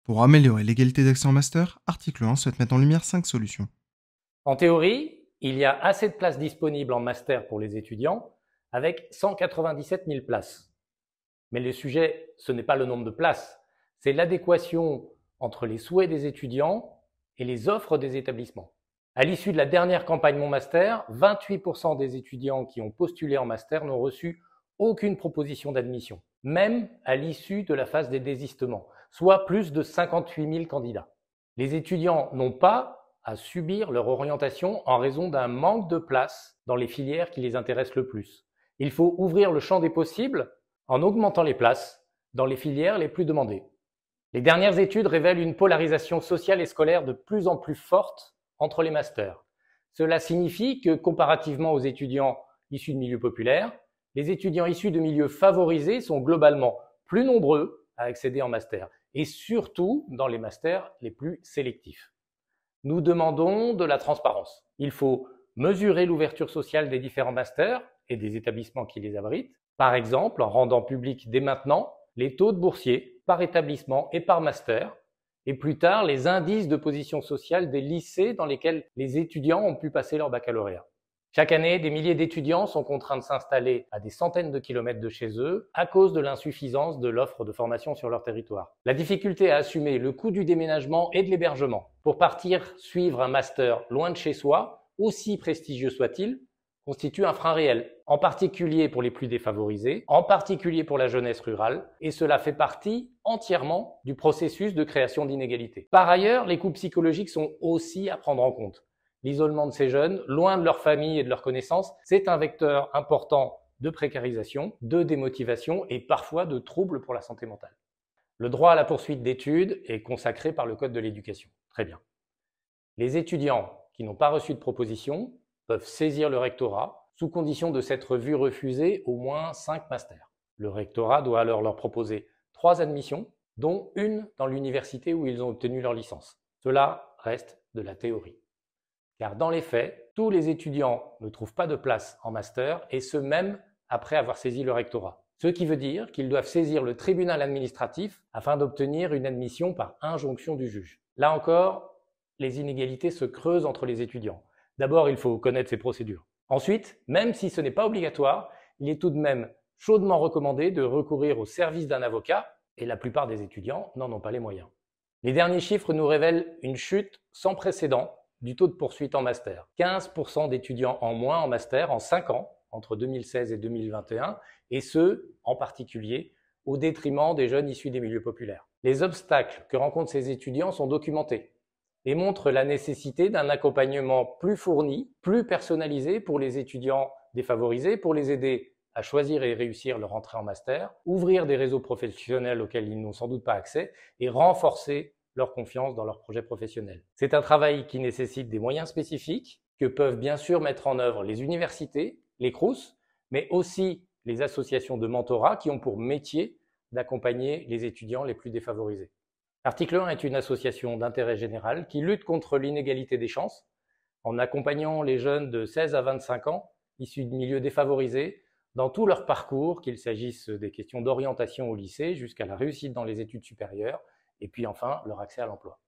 Pour améliorer l'égalité d'accès en master, article 1 souhaite mettre en lumière 5 solutions. En théorie, il y a assez de places disponibles en master pour les étudiants, avec 197 000 places. Mais le sujet, ce n'est pas le nombre de places, c'est l'adéquation entre les souhaits des étudiants et les offres des établissements. À l'issue de la dernière campagne Mon Master, 28% des étudiants qui ont postulé en master n'ont reçu aucune proposition d'admission, même à l'issue de la phase des désistements, soit plus de 58 000 candidats. Les étudiants n'ont pas à subir leur orientation en raison d'un manque de place dans les filières qui les intéressent le plus. Il faut ouvrir le champ des possibles en augmentant les places dans les filières les plus demandées. Les dernières études révèlent une polarisation sociale et scolaire de plus en plus forte entre les masters. Cela signifie que, comparativement aux étudiants issus de milieux populaires, les étudiants issus de milieux favorisés sont globalement plus nombreux à accéder en master, et surtout dans les masters les plus sélectifs. Nous demandons de la transparence. Il faut mesurer l'ouverture sociale des différents masters et des établissements qui les abritent, par exemple en rendant public dès maintenant les taux de boursiers par établissement et par master, et plus tard les indices de position sociale des lycées dans lesquels les étudiants ont pu passer leur baccalauréat. Chaque année, des milliers d'étudiants sont contraints de s'installer à des centaines de kilomètres de chez eux à cause de l'insuffisance de l'offre de formation sur leur territoire. La difficulté à assumer le coût du déménagement et de l'hébergement pour partir suivre un master loin de chez soi, aussi prestigieux soit-il, constitue un frein réel, en particulier pour les plus défavorisés, en particulier pour la jeunesse rurale, et cela fait partie entièrement du processus de création d'inégalités. Par ailleurs, les coûts psychologiques sont aussi à prendre en compte. L'isolement de ces jeunes, loin de leur famille et de leurs connaissances, c'est un vecteur important de précarisation, de démotivation et parfois de troubles pour la santé mentale. Le droit à la poursuite d'études est consacré par le Code de l'éducation. Très bien. Les étudiants qui n'ont pas reçu de proposition peuvent saisir le rectorat sous condition de s'être vus refuser au moins 5 masters. Le rectorat doit alors leur proposer 3 admissions, dont une dans l'université où ils ont obtenu leur licence. Cela reste de la théorie. Car dans les faits, tous les étudiants ne trouvent pas de place en master, et ce même après avoir saisi le rectorat. Ce qui veut dire qu'ils doivent saisir le tribunal administratif afin d'obtenir une admission par injonction du juge. Là encore, les inégalités se creusent entre les étudiants. D'abord, il faut connaître ces procédures. Ensuite, même si ce n'est pas obligatoire, il est tout de même chaudement recommandé de recourir au service d'un avocat, et la plupart des étudiants n'en ont pas les moyens. Les derniers chiffres nous révèlent une chute sans précédent du taux de poursuite en master. 15% d'étudiants en moins en master en 5 ans, entre 2016 et 2021, et ce, en particulier, au détriment des jeunes issus des milieux populaires. Les obstacles que rencontrent ces étudiants sont documentés et montrent la nécessité d'un accompagnement plus fourni, plus personnalisé pour les étudiants défavorisés, pour les aider à choisir et réussir leur entrée en master, ouvrir des réseaux professionnels auxquels ils n'ont sans doute pas accès et renforcer leur confiance dans leur projet professionnel. C'est un travail qui nécessite des moyens spécifiques que peuvent bien sûr mettre en œuvre les universités, les Crous, mais aussi les associations de mentorat qui ont pour métier d'accompagner les étudiants les plus défavorisés. L'article 1 est une association d'intérêt général qui lutte contre l'inégalité des chances en accompagnant les jeunes de 16 à 25 ans issus de milieux défavorisés dans tout leur parcours, qu'il s'agisse des questions d'orientation au lycée jusqu'à la réussite dans les études supérieures et puis enfin leur accès à l'emploi.